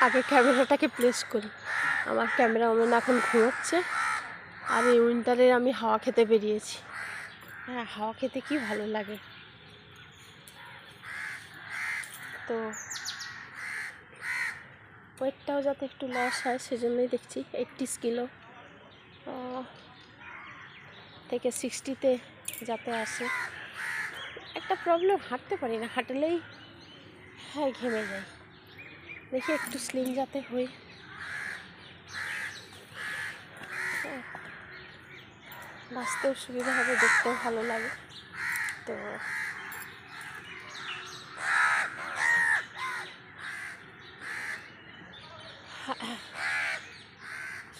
আগে ক্যামেরাটাকে প্লেস করি। আমার ক্যামেরাম্যান এখন ঘুমোচ্ছে, আর এই উইন্টারে আমি হাওয়া খেতে বেরিয়েছি। হ্যাঁ, হাওয়া খেতে কি ভালো লাগে। তো ওয়েটটাও যাতে একটু লস হয় সেজন্যই দেখছি 80 কিলো থেকে 60-তে যাতে আসে। একটা প্রবলেম, হাঁটতে পারি না, হাঁটলেই হ্যাঁ ঘেমে যাই। দেখি একটু স্লিম যাতে হই। বাঁচতেও সুবিধা হবে, দেখতেও ভালো লাগে। তো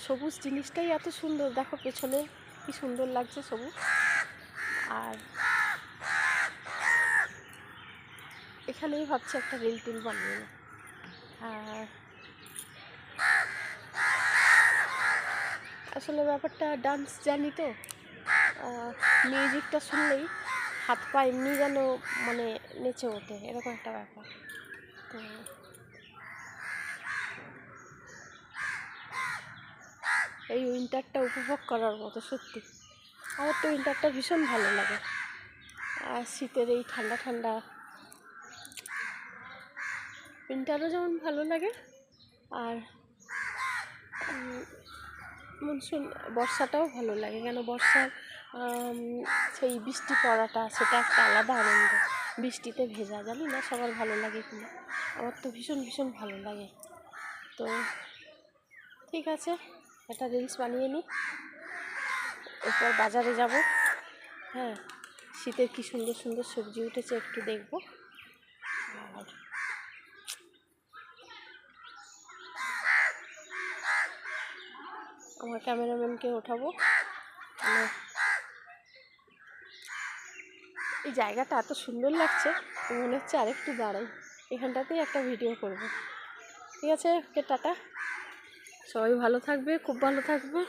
সবুজ জিনিসটাই এত সুন্দর, দেখো পেছনে কি সুন্দর লাগছে সবুজ। আর এখানেই ভাবছি একটা রিল টিল বানিয়ে নেব। আর আসলে ব্যাপারটা ডান্স জানি তো, মিউজিকটা শুনলেই হাত পা এমনি যেন মানে নেচে ওঠে, এরকম একটা ব্যাপার। তো এই উইন্টারটা উপভোগ করার মতো সত্যি। আমার তো উইন্টারটা ভীষণ ভালো লাগে। আর শীতের এই ঠান্ডা ঠান্ডা উইন্টারও যেমন ভালো লাগে, আর মনসুন বর্ষাটাও ভালো লাগে। কেন বর্ষার সেই বৃষ্টি পড়াটা, সেটা একটা আলাদা আনন্দ। বৃষ্টিতে ভেজা, জানি না সবার ভালো লাগে কিনা, আমার তো ভীষণ ভীষণ ভালো লাগে। তো ঠিক আছে, একটা রিলস বানিয়ে নিই, এরপর বাজারে যাব। হ্যাঁ, শীতের কি সুন্দর সুন্দর সবজি উঠেছে একটু দেখবো। আর আমার ক্যামেরাম্যানকে ওঠাবো। এই জায়গাটা এত সুন্দর লাগছে, মনে হচ্ছে আরেকটু দাঁড়াই, এখানটাতেই একটা ভিডিও করব। ঠিক আছে, ওকে টাটা, সবাই ভালো থাকবে, খুব ভালো থাকবে।